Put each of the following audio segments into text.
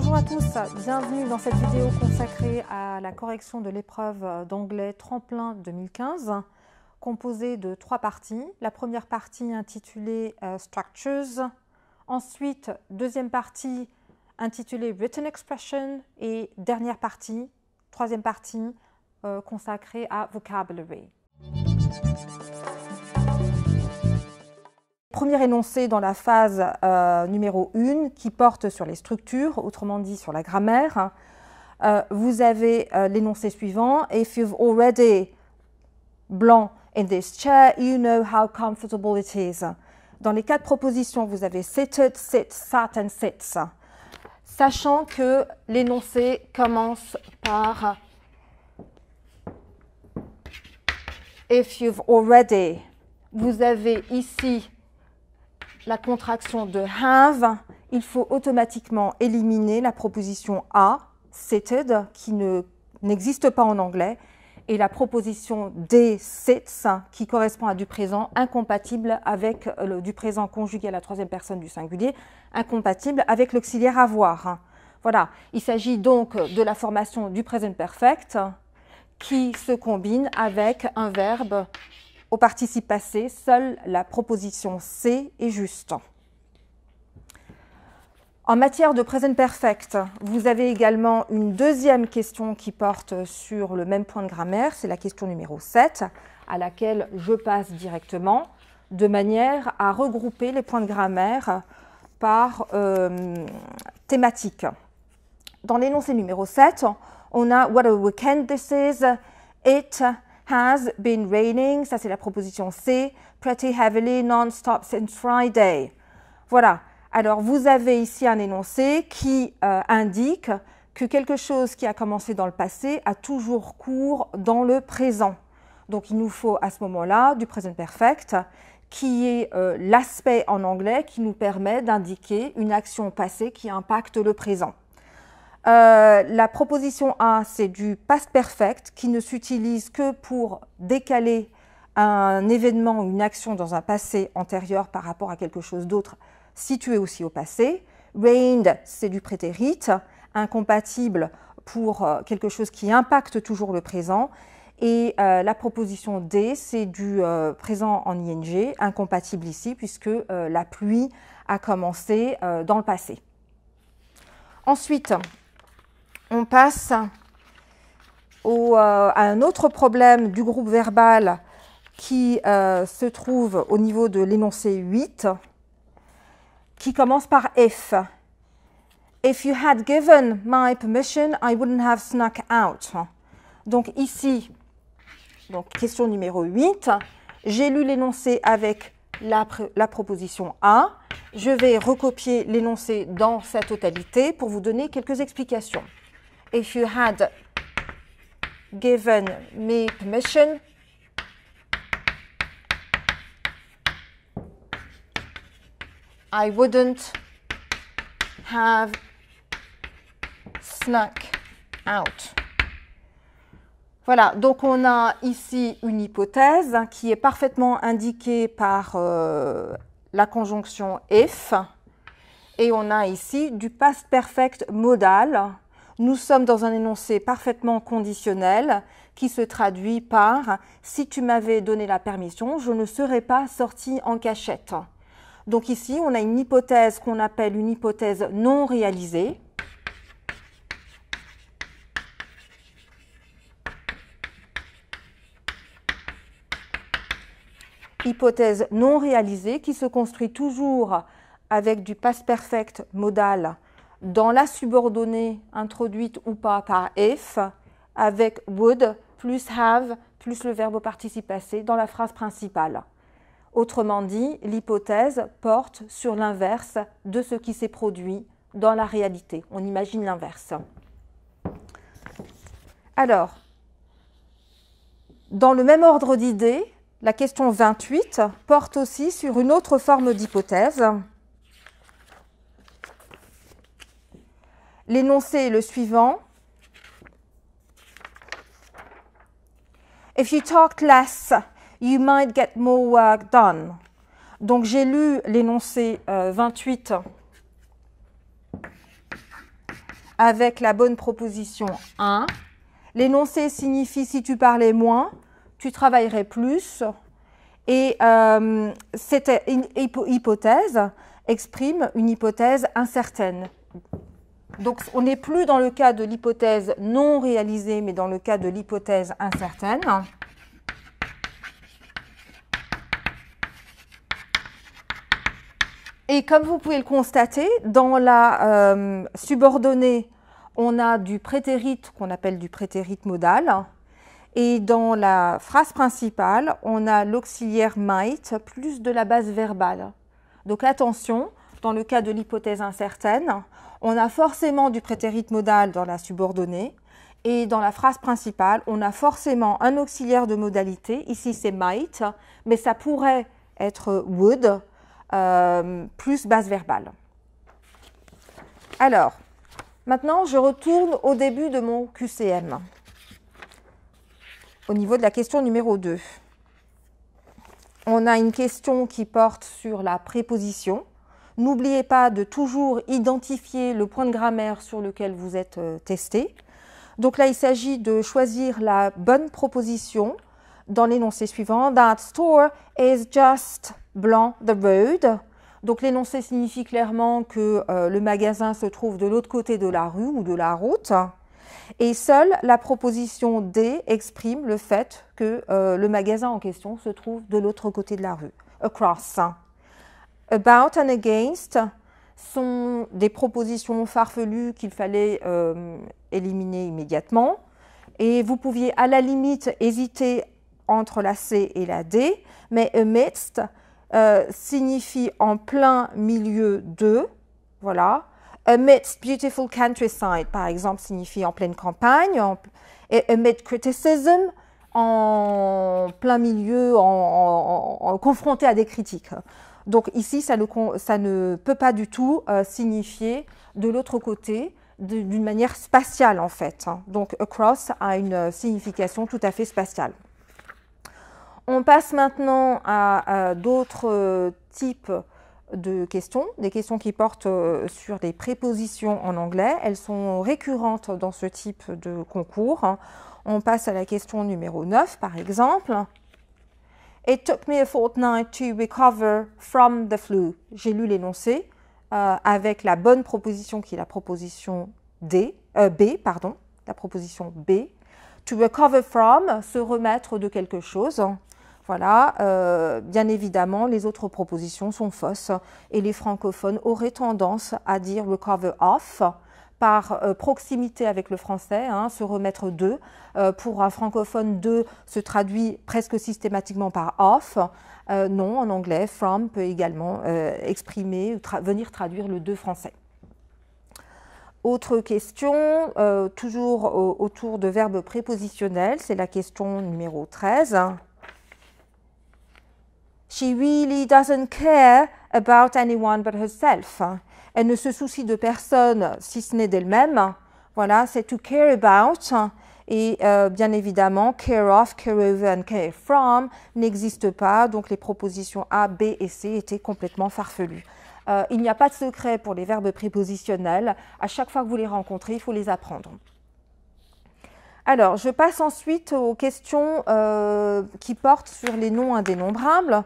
Bonjour à tous, bienvenue dans cette vidéo consacrée à la correction de l'épreuve d'anglais Tremplin 2015, composée de 3 parties. La première partie intitulée Structures, ensuite deuxième partie intitulée Written Expression et dernière partie, troisième partie consacrée à Vocabulary. Premier énoncé dans la phase numéro 1 qui porte sur les structures, autrement dit sur la grammaire. Vous avez l'énoncé suivant. If you've already blanc in this chair, you know how comfortable it is. Dans les 4 propositions, vous avez seated, sit, sat and sits. Sachant que l'énoncé commence par if you've already. Vous avez ici la contraction de have, il faut automatiquement éliminer la proposition a, seated, qui n'existe pas en anglais, et la proposition des sits, qui correspond à du présent, incompatible avec du présent conjugué à la troisième personne du singulier, incompatible avec l'auxiliaire avoir. Voilà, il s'agit donc de la formation du present perfect qui se combine avec un verbe au participe passé, seule la proposition C est juste. En matière de present perfect, vous avez également une deuxième question qui porte sur le même point de grammaire, c'est la question numéro 7, à laquelle je passe directement, de manière à regrouper les points de grammaire par thématique. Dans l'énoncé numéro 7, on a « What a weekend this is »,« It has been raining », ça c'est la proposition C, « pretty heavily non-stop since Friday ». Voilà, alors vous avez ici un énoncé qui indique que quelque chose qui a commencé dans le passé a toujours cours dans le présent. Donc il nous faut à ce moment-là du present perfect qui est l'aspect en anglais qui nous permet d'indiquer une action passée qui impacte le présent. La proposition A, c'est du past perfect qui ne s'utilise que pour décaler un événement ou une action dans un passé antérieur par rapport à quelque chose d'autre situé aussi au passé. Rained, c'est du prétérit, incompatible pour quelque chose qui impacte toujours le présent. Et la proposition D, c'est du présent en ing, incompatible ici puisque la pluie a commencé dans le passé. Ensuite, on passe à un autre problème du groupe verbal qui se trouve au niveau de l'énoncé 8, qui commence par if. If you had given my permission, I wouldn't have snuck out. Donc ici, donc question numéro 8, j'ai lu l'énoncé avec la proposition A. Je vais recopier l'énoncé dans sa totalité pour vous donner quelques explications. If you had given me permission, I wouldn't have snuck out. Voilà, donc on a ici une hypothèse qui est parfaitement indiquée par la conjonction if, et on a ici du past perfect modal. Nous sommes dans un énoncé parfaitement conditionnel qui se traduit par « si tu m'avais donné la permission, je ne serais pas sorti en cachette ». Donc ici, on a une hypothèse qu'on appelle une hypothèse non réalisée. Hypothèse non réalisée qui se construit toujours avec du past perfect modal dans la subordonnée introduite ou pas par if, avec would plus have plus le verbe au participe passé dans la phrase principale. Autrement dit, l'hypothèse porte sur l'inverse de ce qui s'est produit dans la réalité. On imagine l'inverse. Alors, dans le même ordre d'idées, la question 28 porte aussi sur une autre forme d'hypothèse. L'énoncé est le suivant. If you talked less, you might get more work done. Donc j'ai lu l'énoncé 28 avec la bonne proposition 1. L'énoncé signifie si tu parlais moins, tu travaillerais plus. Et cette hypothèse exprime une hypothèse incertaine. Donc, on n'est plus dans le cas de l'hypothèse non réalisée, mais dans le cas de l'hypothèse incertaine. Et comme vous pouvez le constater, dans la subordonnée, on a du prétérit qu'on appelle du prétérit modal. Et dans la phrase principale, on a l'auxiliaire might plus de la base verbale. Donc attention, dans le cas de l'hypothèse incertaine, on a forcément du prétérit modal dans la subordonnée. Et dans la phrase principale, on a forcément un auxiliaire de modalité. Ici, c'est might, mais ça pourrait être would, plus base verbale. Alors, maintenant, je retourne au début de mon QCM. Au niveau de la question numéro 2. On a une question qui porte sur la préposition. N'oubliez pas de toujours identifier le point de grammaire sur lequel vous êtes testé. Donc là, il s'agit de choisir la bonne proposition dans l'énoncé suivant. That store is just blanc the road. Donc l'énoncé signifie clairement que le magasin se trouve de l'autre côté de la rue ou de la route. Et seule la proposition D exprime le fait que le magasin en question se trouve de l'autre côté de la rue, across. About and against sont des propositions farfelues qu'il fallait éliminer immédiatement. Et vous pouviez à la limite hésiter entre la C et la D, mais amidst signifie en plein milieu de, voilà. Amidst beautiful countryside, par exemple, signifie en pleine campagne, et amid criticism, en plein milieu, confronté à des critiques. Donc ici, ça ne peut pas du tout signifier de l'autre côté, d'une manière spatiale en fait. Donc across a une signification tout à fait spatiale. On passe maintenant à d'autres types de questions, des questions qui portent sur des prépositions en anglais. Elles sont récurrentes dans ce type de concours. On passe à la question numéro 9, par exemple. It took me a fortnight to recover from the flu. J'ai lu l'énoncé avec la bonne proposition qui est la proposition B, la proposition B. To recover from, se remettre de quelque chose. Voilà, bien évidemment, les autres propositions sont fausses et les francophones auraient tendance à dire recover off par proximité avec le français, hein, se remettre de. Pour un francophone, de se traduit presque systématiquement par off. Non, en anglais, from peut également exprimer, venir traduire le de français. Autre question, toujours autour de verbes prépositionnels, c'est la question numéro 13. She really doesn't care about anyone but herself. Elle ne se soucie de personne si ce n'est d'elle-même. Voilà, c'est to care about. Et bien évidemment, care of, care over and care from n'existent pas. Donc les propositions A, B et C étaient complètement farfelues. Il n'y a pas de secret pour les verbes prépositionnels. À chaque fois que vous les rencontrez, il faut les apprendre. Alors, je passe ensuite aux questions qui portent sur les noms indénombrables,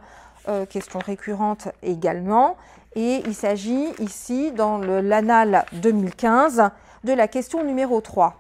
questions récurrentes également. Et il s'agit ici, dans l'annale 2015, de la question numéro 3.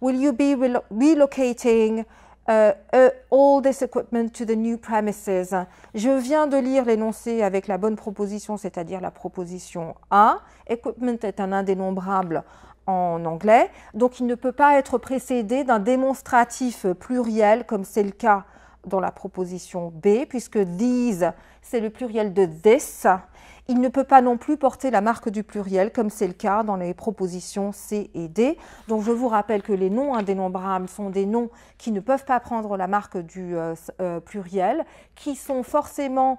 Will you be relocating all this equipment to the new premises? Je viens de lire l'énoncé avec la bonne proposition, c'est-à-dire la proposition A. Equipment est un indénombrable en anglais, donc il ne peut pas être précédé d'un démonstratif pluriel comme c'est le cas dans la proposition B, puisque these, c'est le pluriel de this. Il ne peut pas non plus porter la marque du pluriel comme c'est le cas dans les propositions C et D. Donc je vous rappelle que les noms indénombrables sont des noms qui ne peuvent pas prendre la marque du pluriel, qui sont forcément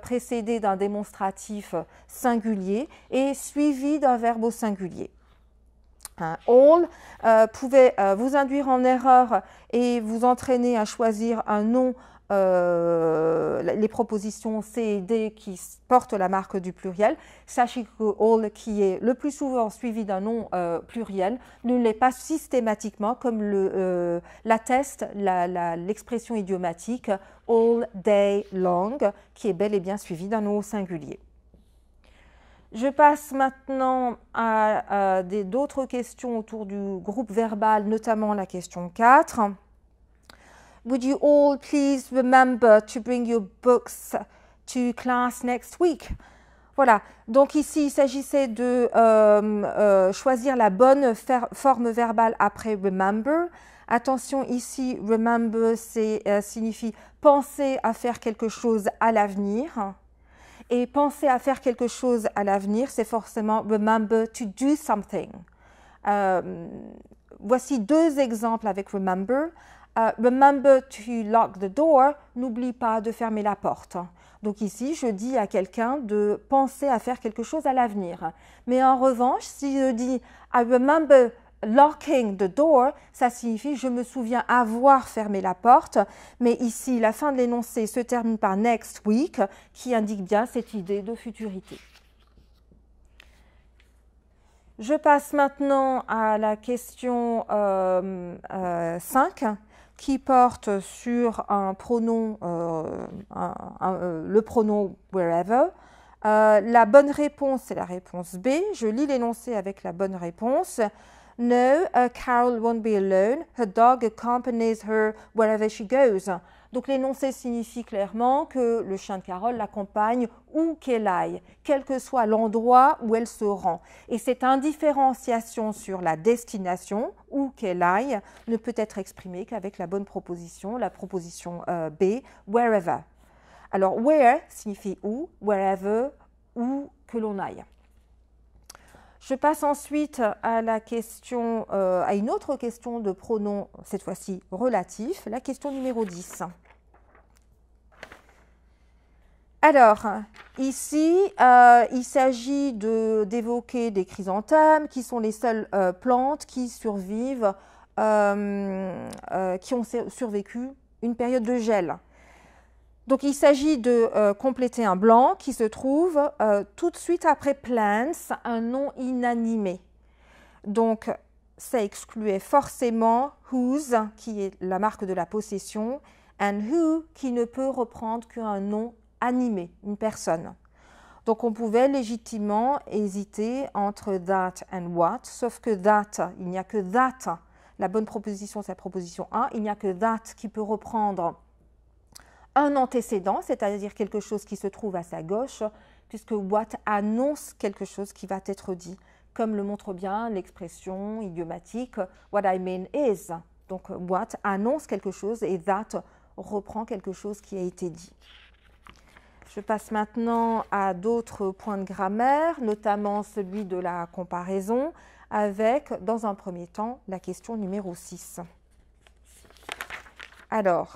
précédés d'un démonstratif singulier et suivis d'un verbe au singulier. All pouvait vous induire en erreur et vous entraîner à choisir un nom les propositions C et D qui portent la marque du pluriel. Sachez que all, qui est le plus souvent suivi d'un nom pluriel, ne l'est pas systématiquement, comme l'atteste l'expression idiomatique all day long, qui est bel et bien suivi d'un nom au singulier. Je passe maintenant à d'autres questions autour du groupe verbal, notamment la question 4. Would you all please remember to bring your books to class next week? Voilà, donc ici il s'agissait de choisir la bonne forme verbale après remember. Attention ici, remember signifie penser à faire quelque chose à l'avenir. Et penser à faire quelque chose à l'avenir, c'est forcément remember to do something. Voici deux exemples avec remember. Remember to lock the door, n'oublie pas de fermer la porte. Donc ici, je dis à quelqu'un de penser à faire quelque chose à l'avenir. Mais en revanche, si je dis I remember locking the door, ça signifie je me souviens avoir fermé la porte. Mais ici, la fin de l'énoncé se termine par next week, qui indique bien cette idée de futurité. Je passe maintenant à la question 5, qui porte sur un pronom, le pronom wherever. La bonne réponse, c'est la réponse B. Je lis l'énoncé avec la bonne réponse. No, Carol won't be alone. Her dog accompanies her wherever she goes. Donc l'énoncé signifie clairement que le chien de Carole l'accompagne où qu'elle aille, quel que soit l'endroit où elle se rend. Et cette indifférenciation sur la destination, où qu'elle aille, ne peut être exprimée qu'avec la bonne proposition, la proposition B, wherever. Alors where signifie où, wherever, où que l'on aille. Je passe ensuite à la question, à une autre question de pronom, cette fois-ci relatif, la question numéro 10. Alors, ici, il s'agit d'évoquer des chrysanthèmes qui sont les seules plantes qui survivent, qui ont survécu une période de gel. Donc, il s'agit de compléter un blanc qui se trouve tout de suite après plants, un nom inanimé. Donc, ça excluait forcément whose, qui est la marque de la possession, and who, qui ne peut reprendre qu'un nom animé, une personne. Donc, on pouvait légitimement hésiter entre that and what, sauf que that, il n'y a que that. La bonne proposition, c'est la proposition 1. Il n'y a que that qui peut reprendre un antécédent, c'est-à-dire quelque chose qui se trouve à sa gauche, puisque what annonce quelque chose qui va être dit, comme le montre bien l'expression idiomatique « what I mean is ». Donc, what annonce quelque chose et that reprend quelque chose qui a été dit. Je passe maintenant à d'autres points de grammaire, notamment celui de la comparaison, avec, dans un premier temps, la question numéro 6. Alors,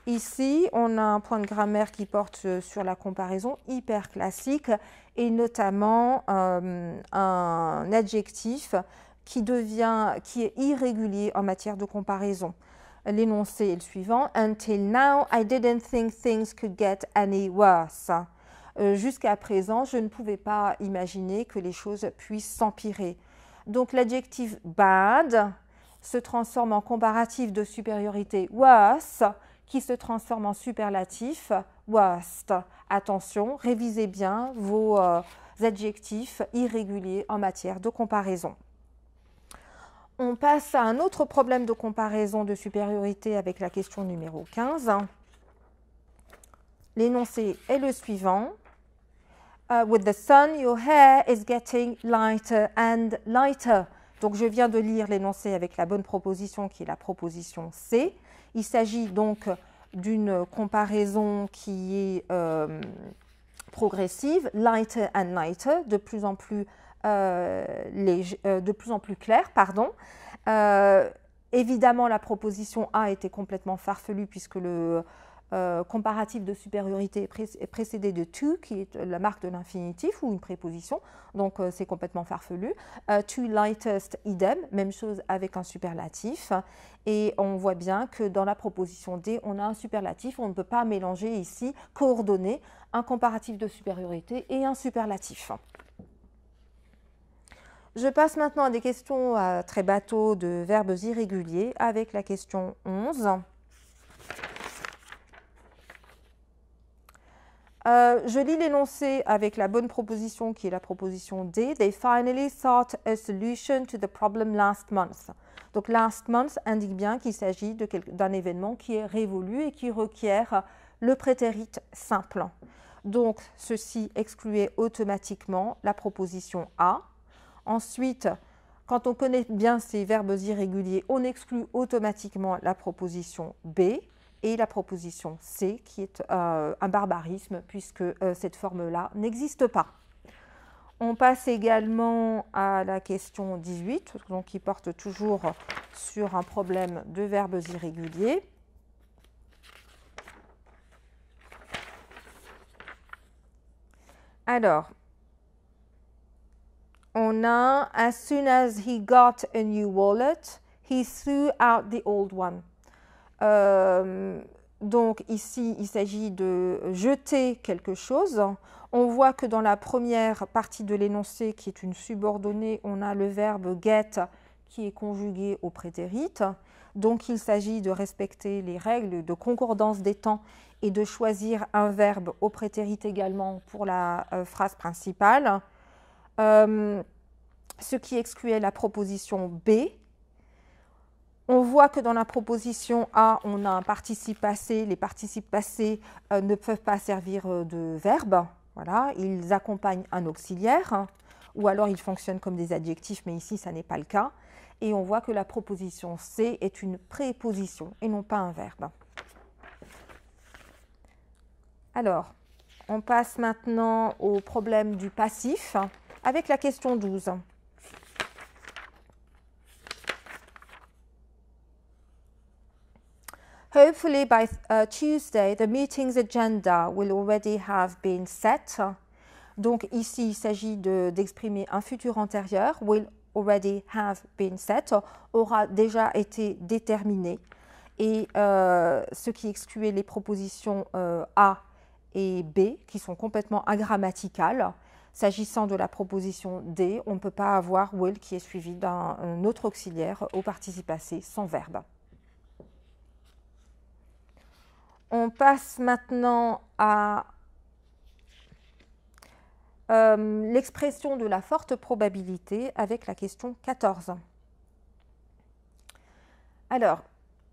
ici, on a un point de grammaire qui porte sur la comparaison hyper classique et notamment un adjectif qui est irrégulier en matière de comparaison. L'énoncé est le suivant. Until now, I didn't think things could get any worse. Jusqu'à présent, je ne pouvais pas imaginer que les choses puissent s'empirer. Donc l'adjectif bad se transforme en comparatif de supériorité worse, qui se transforme en superlatif worst. Attention, révisez bien vos adjectifs irréguliers en matière de comparaison. On passe à un autre problème de comparaison de supériorité avec la question numéro 15. L'énoncé est le suivant. With the sun, your hair is getting lighter and lighter. Donc, je viens de lire l'énoncé avec la bonne proposition qui est la proposition C. Il s'agit donc d'une comparaison qui est progressive, lighter and lighter, de plus en plus clair, pardon. Évidemment, la proposition A était complètement farfelue puisque comparatif de supériorité est précédé de to, qui est la marque de l'infinitif ou une préposition, donc c'est complètement farfelu. To lightest, idem, même chose avec un superlatif. Et on voit bien que dans la proposition D, on a un superlatif, on ne peut pas mélanger ici, coordonner un comparatif de supériorité et un superlatif. Je passe maintenant à des questions très bateau de verbes irréguliers avec la question 11. Je lis l'énoncé avec la bonne proposition qui est la proposition D. They finally sought a solution to the problem last month. Donc last month indique bien qu'il s'agit d'un événement qui est révolu et qui requiert le prétérit simple. Donc ceci excluait automatiquement la proposition A. Ensuite, quand on connaît bien ces verbes irréguliers, on exclut automatiquement la proposition B. Et la proposition C, qui est un barbarisme, puisque cette forme-là n'existe pas. On passe également à la question 18, donc qui porte toujours sur un problème de verbes irréguliers. Alors, on a « As soon as he got a new wallet, he threw out the old one ». Donc ici, il s'agit de jeter quelque chose. On voit que dans la première partie de l'énoncé, qui est une subordonnée, on a le verbe get qui est conjugué au prétérit. Donc il s'agit de respecter les règles de concordance des temps et de choisir un verbe au prétérit également pour la phrase principale. Ce qui excluait la proposition B. On voit que dans la proposition A, on a un participe passé. Les participes passés ne peuvent pas servir de verbe. Voilà, ils accompagnent un auxiliaire, ou alors ils fonctionnent comme des adjectifs, mais ici, ça n'est pas le cas. Et on voit que la proposition C est une préposition et non pas un verbe. Alors, on passe maintenant au problème du passif avec la question 12. Hopefully by Tuesday, the meeting's agenda will already have been set. Donc ici, il s'agit d'exprimer un futur antérieur. Will already have been set, aura déjà été déterminé. Et ce qui excluait les propositions A et B, qui sont complètement agrammaticales. S'agissant de la proposition D, on ne peut pas avoir will qui est suivi d'un autre auxiliaire au participe passé sans verbe. On passe maintenant à l'expression de la forte probabilité avec la question 14. Alors,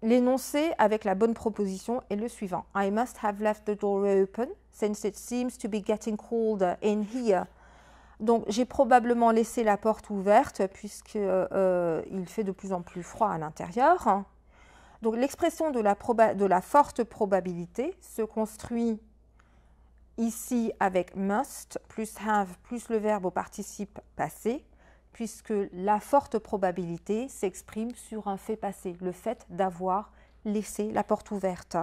l'énoncé avec la bonne proposition est le suivant. I must have left the door open since it seems to be getting colder in here. Donc, j'ai probablement laissé la porte ouverte puisqu'il fait de plus en plus froid à l'intérieur. Donc, l'expression de la forte probabilité se construit ici avec must plus have plus le verbe au participe passé, puisque la forte probabilité s'exprime sur un fait passé, le fait d'avoir laissé la porte ouverte.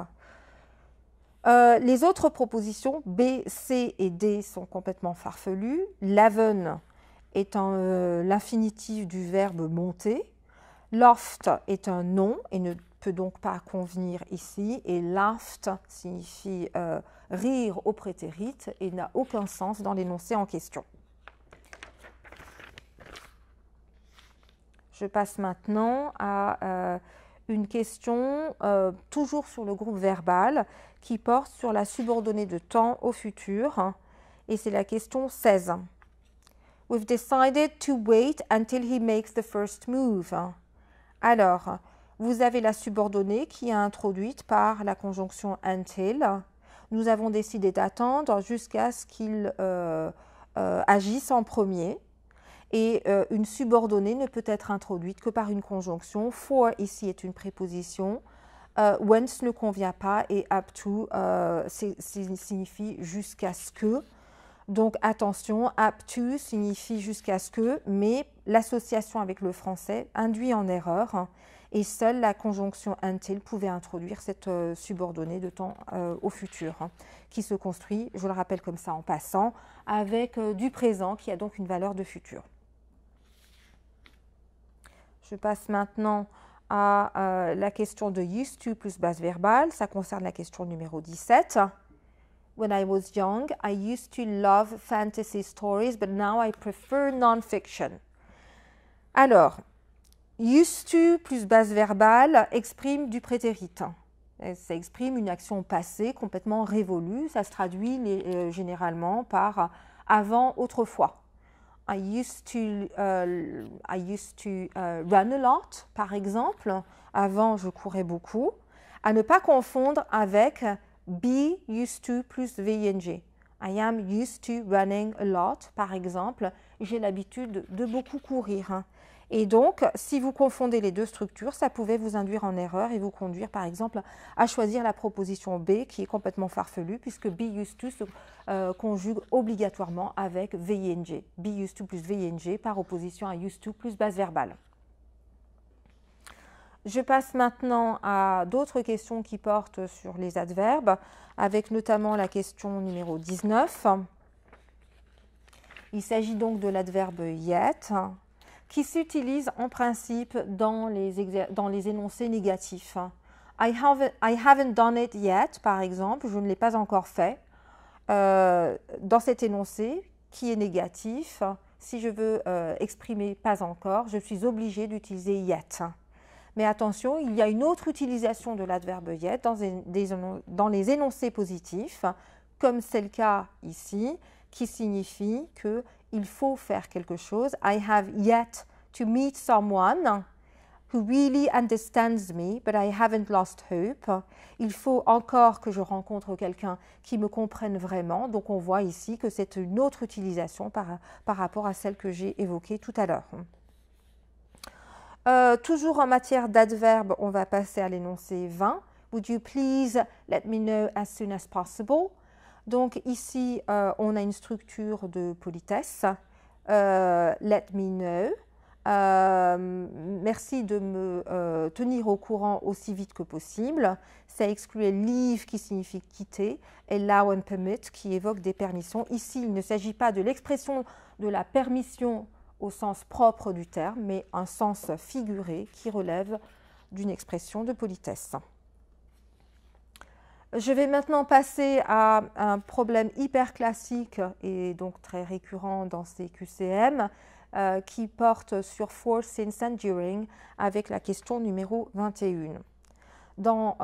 Les autres propositions, B, C et D, sont complètement farfelues. Laven est l'infinitif du verbe monter. Loft est un nom et ne peut donc pas convenir ici. Et laughed signifie rire au prétérit et n'a aucun sens dans l'énoncé en question. Je passe maintenant à une question toujours sur le groupe verbal qui porte sur la subordonnée de temps au futur. Et c'est la question 16. We've decided to wait until he makes the first move. Alors, vous avez la subordonnée qui est introduite par la conjonction until. Nous avons décidé d'attendre jusqu'à ce qu'il agisse en premier. Et une subordonnée ne peut être introduite que par une conjonction. For, ici, est une préposition. Whence ne convient pas et up to signifie jusqu'à ce que. Donc attention, up to signifie jusqu'à ce que, mais l'association avec le français induit en erreur et seule la conjonction until pouvait introduire cette subordonnée de temps au futur qui se construit, je le rappelle comme ça en passant, avec du présent qui a donc une valeur de futur. Je passe maintenant à la question de used to plus base verbale, ça concerne la question numéro 17. When I was young, I used to love fantasy stories, but now I prefer non-fiction. Alors, used to plus base verbale exprime du prétérit. Ça exprime une action passée complètement révolue. Ça se traduit généralement par avant, autrefois. I used to run a lot, par exemple. Avant, je courais beaucoup. À ne pas confondre avec be used to plus VING. I am used to running a lot, par exemple. J'ai l'habitude de beaucoup courir. Et donc, si vous confondez les deux structures, ça pouvait vous induire en erreur et vous conduire, par exemple, à choisir la proposition B, qui est complètement farfelue, puisque be used to se conjugue obligatoirement avec VING. Be used to plus VING par opposition à used to plus base verbale. Je passe maintenant à d'autres questions qui portent sur les adverbes, avec notamment la question numéro 19. Il s'agit donc de l'adverbe yet, qui s'utilise en principe dans les énoncés négatifs. I haven't done it yet, par exemple, je ne l'ai pas encore fait. Dans cet énoncé, qui est négatif, si je veux exprimer pas encore, je suis obligée d'utiliser yet. Mais attention, il y a une autre utilisation de l'adverbe yet dans les énoncés positifs, comme c'est le cas ici, qui signifie qu'il faut faire quelque chose. I have yet to meet someone who really understands me, but I haven't lost hope. Il faut encore que je rencontre quelqu'un qui me comprenne vraiment. Donc on voit ici que c'est une autre utilisation par rapport à celle que j'ai évoquée tout à l'heure. Toujours en matière d'adverbe, on va passer à l'énoncé 20. Would you please let me know as soon as possible? Donc ici, on a une structure de politesse. Let me know. Merci de me tenir au courant aussi vite que possible. Ça exclut leave qui signifie quitter et allow and permit qui évoque des permissions. Ici, il ne s'agit pas de l'expression de la permission au sens propre du terme, mais un sens figuré qui relève d'une expression de politesse. Je vais maintenant passer à un problème hyper classique et donc très récurrent dans ces QCM qui porte sur for, since and during avec la question numéro 21. Dans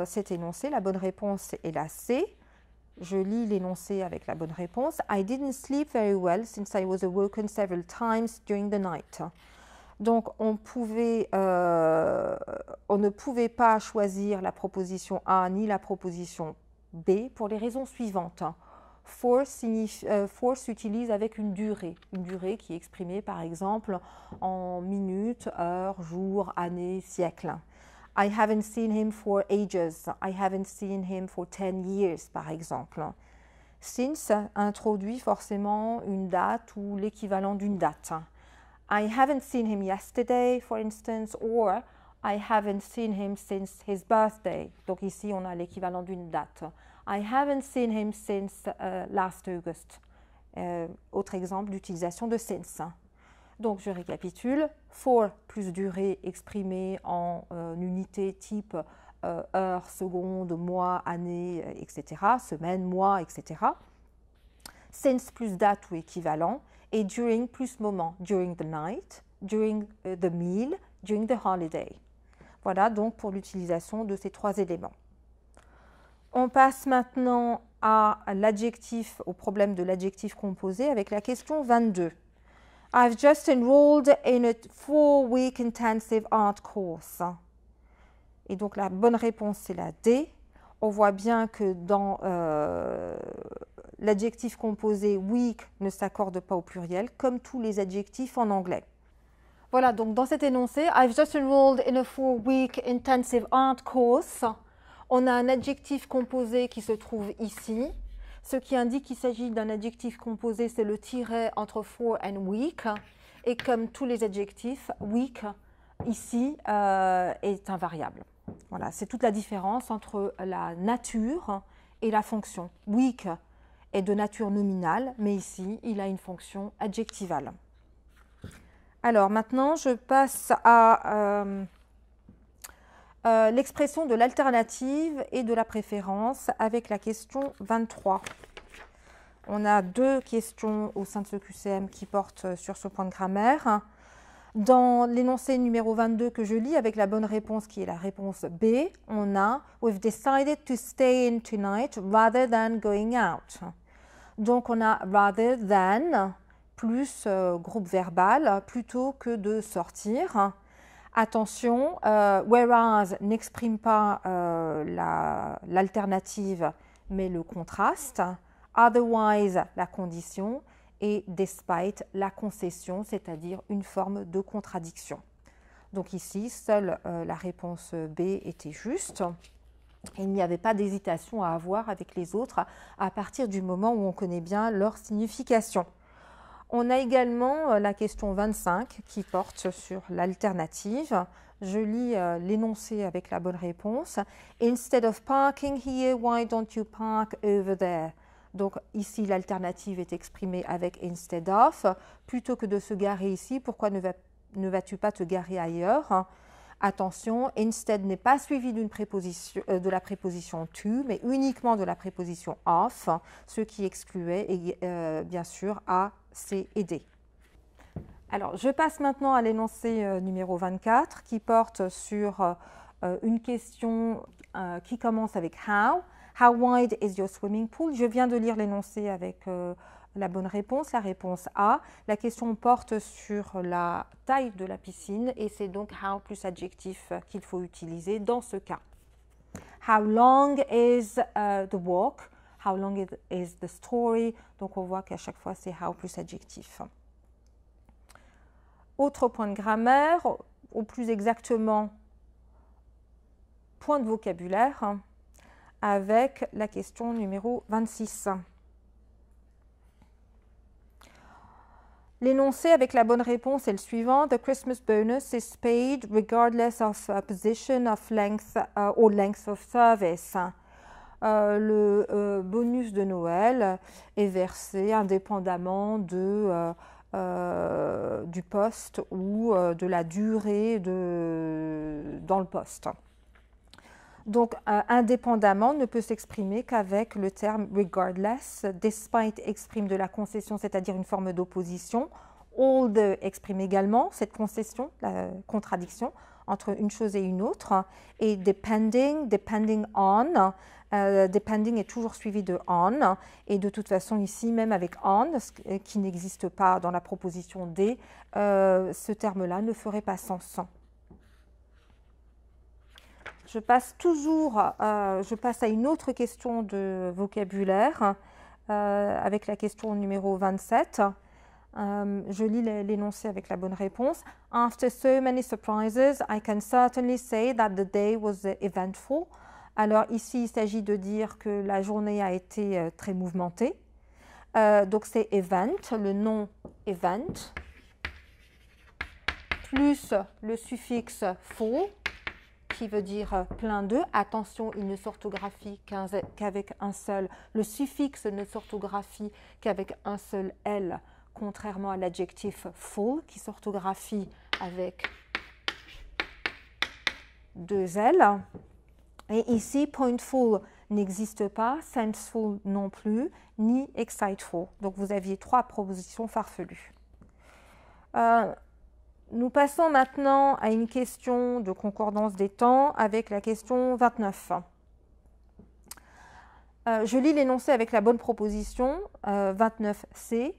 cet énoncé, la bonne réponse est la C. Je lis l'énoncé avec la bonne réponse. I didn't sleep very well since I was awoken several times during the night. Donc, on ne pouvait pas choisir la proposition A ni la proposition B pour les raisons suivantes. For s'utilise avec une durée qui est exprimée par exemple en minutes, heures, jours, années, siècles. I haven't seen him for ages. I haven't seen him for 10 years, par exemple. Since introduit forcément une date ou l'équivalent d'une date. I haven't seen him yesterday, for instance, or I haven't seen him since his birthday. Donc ici, on a l'équivalent d'une date. I haven't seen him since last August. Autre exemple d'utilisation de since. Donc, je récapitule. For plus durée exprimée en unité type heure, seconde, mois, année, etc. Semaine, mois, etc. Since plus date ou équivalent. Et during plus moment. During the night, during the meal, during the holiday. Voilà donc pour l'utilisation de ces trois éléments. On passe maintenant à l'adjectif, au problème de l'adjectif composé avec la question 22. I've just enrolled in a 4-week intensive art course. Et donc la bonne réponse c'est la D. On voit bien que dans l'adjectif composé week ne s'accorde pas au pluriel, comme tous les adjectifs en anglais. Voilà, donc dans cet énoncé, I've just enrolled in a 4-week intensive art course. On a un adjectif composé qui se trouve ici. Ce qui indique qu'il s'agit d'un adjectif composé, c'est le tiret entre for and weak. Et comme tous les adjectifs, weak, ici, est un variable. Voilà, c'est toute la différence entre la nature et la fonction. Weak est de nature nominale, mais ici, il a une fonction adjectivale. Alors, maintenant, je passe à l'expression de l'alternative et de la préférence avec la question 23. On a deux questions au sein de ce QCM qui portent sur ce point de grammaire. Dans l'énoncé numéro 22 que je lis avec la bonne réponse qui est la réponse B, on a « We've decided to stay in tonight rather than going out ». Donc on a « rather than » plus groupe verbal plutôt que de sortir. Attention, whereas n'exprime pas l'alternative mais le contraste. Otherwise, la condition. Et despite, la concession, c'est-à-dire une forme de contradiction. Donc ici, seule la réponse B était juste. Il n'y avait pas d'hésitation à avoir avec les autres à partir du moment où on connaît bien leur signification. On a également la question 25 qui porte sur l'alternative. Je lis l'énoncé avec la bonne réponse. « Instead of parking here, why don't you park over there ?» Donc ici, l'alternative est exprimée avec « instead of ». Plutôt que de se garer ici, pourquoi ne vas-tu pas te garer ailleurs? Attention, « instead » n'est pas suivi de la préposition « to », mais uniquement de la préposition « of », ce qui excluait, bien sûr, A, C et D. Alors, je passe maintenant à l'énoncé numéro 24 qui porte sur une question qui commence avec « how ». How wide is your swimming pool? Je viens de lire l'énoncé avec la bonne réponse, la réponse A. La question porte sur la taille de la piscine et c'est donc how plus adjectif qu'il faut utiliser dans ce cas. How long is the walk? How long is the story? Donc on voit qu'à chaque fois c'est how plus adjectif. Autre point de grammaire, ou plus exactement point de vocabulaire, avec la question numéro 26. L'énoncé avec la bonne réponse est le suivant. The Christmas bonus is paid regardless of position of length or length of service. Le bonus de Noël est versé indépendamment du poste ou de la durée dans le poste. Donc, indépendamment ne peut s'exprimer qu'avec le terme regardless. Despite exprime de la concession, c'est-à-dire une forme d'opposition. Although exprime également cette concession, la contradiction entre une chose et une autre. Et depending on, depending est toujours suivi de on. Et de toute façon, ici, même avec on, qui n'existe pas dans la proposition D, ce terme-là ne ferait pas sens. Je passe à une autre question de vocabulaire avec la question numéro 27. Je lis l'énoncé avec la bonne réponse. After so many surprises, I can certainly say that the day was eventful. Alors ici, il s'agit de dire que la journée a été très mouvementée. Donc c'est event, le nom event, plus le suffixe full, qui veut dire plein de. Attention, il ne s'orthographie qu'avec un seul. Le suffixe ne s'orthographie qu'avec un seul L, contrairement à l'adjectif full, qui s'orthographie avec deux L. Et ici, pointful n'existe pas, senseful non plus, ni exciteful. Donc vous aviez trois propositions farfelues. Nous passons maintenant à une question de concordance des temps avec la question 29. Je lis l'énoncé avec la bonne proposition, 29C.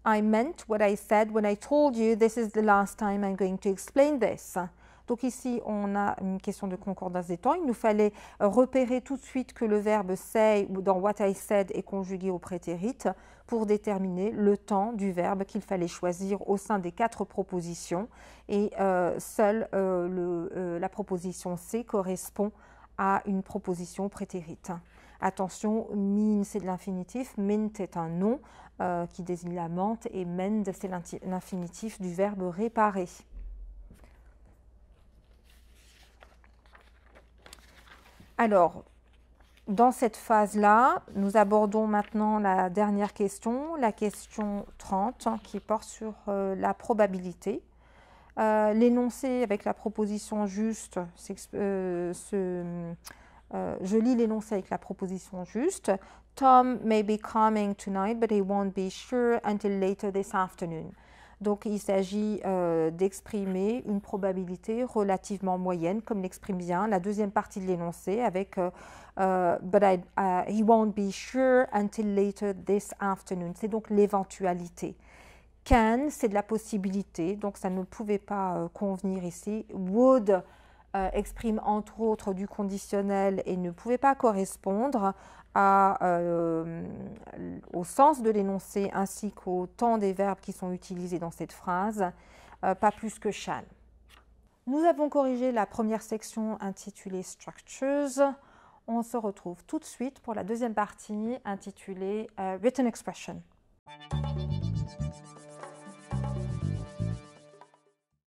I meant what I said when I told you this is the last time I'm going to explain this. Donc ici, on a une question de concordance des temps. Il nous fallait repérer tout de suite que le verbe say ou dans what I said est conjugué au prétérit pour déterminer le temps du verbe qu'il fallait choisir au sein des quatre propositions. Et seule la proposition C correspond à une proposition prétérit. Attention, mean c'est de l'infinitif, mint est un nom qui désigne la menthe et mend c'est l'infinitif du verbe réparer. Alors, dans cette phase-là, nous abordons maintenant la dernière question, la question 30, qui porte sur la probabilité. L'énoncé avec la proposition juste, je lis l'énoncé avec la proposition juste. Tom may be coming tonight, but he won't be sure until later this afternoon. Donc, il s'agit d'exprimer une probabilité relativement moyenne, comme l'exprime bien la deuxième partie de l'énoncé, avec but he won't be sure until later this afternoon. C'est donc l'éventualité. Can, c'est de la possibilité, donc ça ne pouvait pas convenir ici. Would exprime entre autres du conditionnel et ne pouvait pas correspondre au sens de l'énoncé ainsi qu'au temps des verbes qui sont utilisés dans cette phrase, pas plus que shall. Nous avons corrigé la première section intitulée Structures. On se retrouve tout de suite pour la deuxième partie intitulée Written Expression.